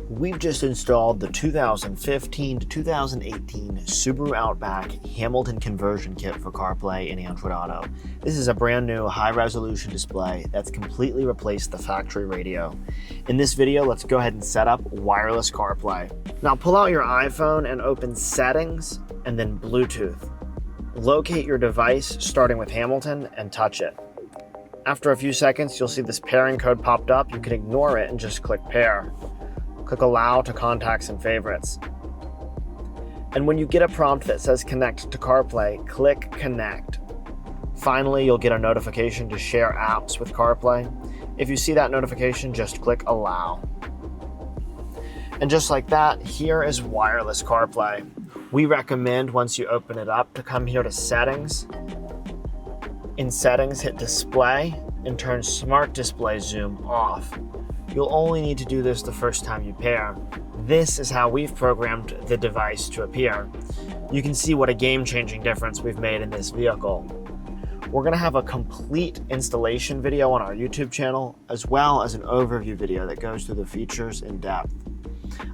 We've just installed the 2015 to 2018 Subaru Outback Hamilton Conversion Kit for CarPlay and Android Auto. This is a brand new high-resolution display that's completely replaced the factory radio. In this video, let's go ahead and set up wireless CarPlay. Now pull out your iPhone and open Settings and then Bluetooth. Locate your device starting with Hamilton and touch it. After a few seconds, you'll see this pairing code popped up. You can ignore it and just click Pair. Click Allow to Contacts and Favorites. And when you get a prompt that says Connect to CarPlay, click Connect. Finally, you'll get a notification to share apps with CarPlay. If you see that notification, just click Allow. And just like that, here is wireless CarPlay. We recommend once you open it up to come here to Settings. In Settings, hit Display and turn Smart Display Zoom off. You'll only need to do this the first time you pair. This is how we've programmed the device to appear. You can see what a game-changing difference we've made in this vehicle. We're going to have a complete installation video on our YouTube channel, as well as an overview video that goes through the features in depth.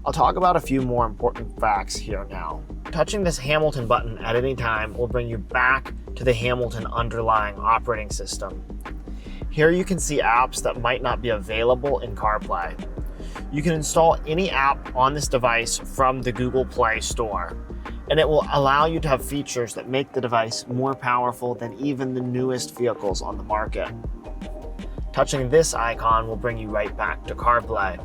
I'll talk about a few more important facts here now. Touching this Hamilton button at any time will bring you back to the Hamilton underlying operating system. Here you can see apps that might not be available in CarPlay. You can install any app on this device from the Google Play Store, and it will allow you to have features that make the device more powerful than even the newest vehicles on the market. Touching this icon will bring you right back to CarPlay.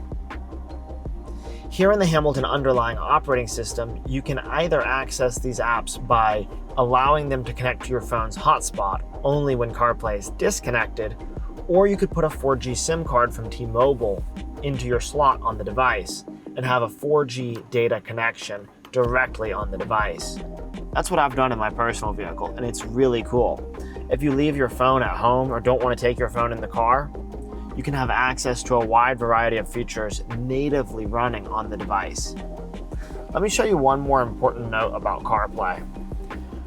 Here in the Hamilton underlying operating system, you can either access these apps by allowing them to connect to your phone's hotspot only when CarPlay is disconnected, or you could put a 4G SIM card from T-Mobile into your slot on the device and have a 4G data connection directly on the device. That's what I've done in my personal vehicle, and it's really cool. If you leave your phone at home or don't want to take your phone in the car, you can have access to a wide variety of features natively running on the device. Let me show you one more important note about CarPlay.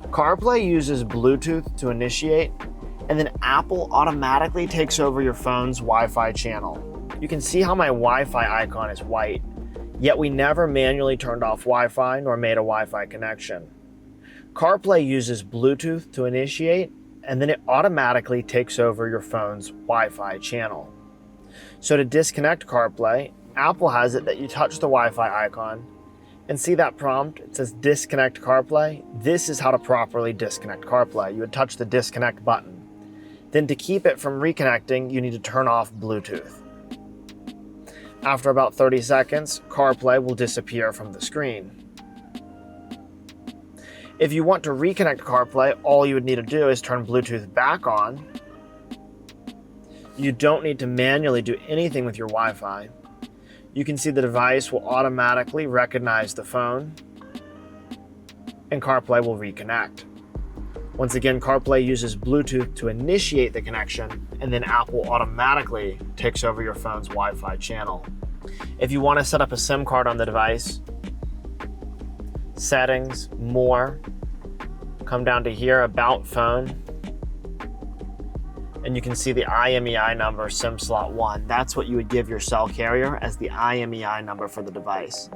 CarPlay uses Bluetooth to initiate, and then Apple automatically takes over your phone's Wi-Fi channel. You can see how my Wi-Fi icon is white, yet we never manually turned off Wi-Fi nor made a Wi-Fi connection. CarPlay uses Bluetooth to initiate, and then it automatically takes over your phone's Wi-Fi channel. So to disconnect CarPlay, Apple has it that you touch the Wi-Fi icon and see that prompt. It says Disconnect CarPlay. This is how to properly disconnect CarPlay. You would touch the disconnect button. Then to keep it from reconnecting, you need to turn off Bluetooth. After about 30 seconds, CarPlay will disappear from the screen. If you want to reconnect CarPlay, all you would need to do is turn Bluetooth back on. You don't need to manually do anything with your Wi-Fi. You can see the device will automatically recognize the phone, and CarPlay will reconnect. Once again, CarPlay uses Bluetooth to initiate the connection, and then Apple automatically takes over your phone's Wi-Fi channel. If you want to set up a SIM card on the device, Settings, More, come down to here, About Phone, and you can see the IMEI number, SIM slot 1. That's what you would give your cell carrier as the IMEI number for the device.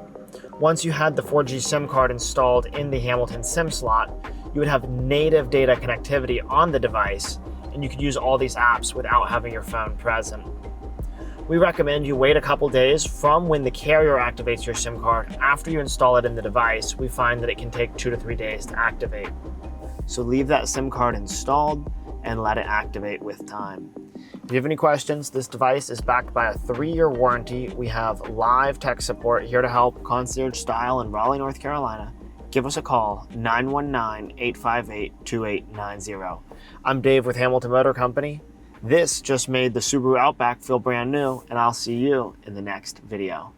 Once you had the 4G SIM card installed in the Hamilton SIM slot, you would have native data connectivity on the device, and you could use all these apps without having your phone present. We recommend you wait a couple days from when the carrier activates your SIM card. After you install it in the device, we find that it can take 2 to 3 days to activate. So leave that SIM card installed and let it activate with time. If you have any questions, this device is backed by a 3-year warranty. We have live tech support here to help, concierge style in Raleigh, North Carolina. Give us a call, 919-858-2890. I'm Dave with Hamilton Motor Company. This just made the Subaru Outback feel brand new, and I'll see you in the next video.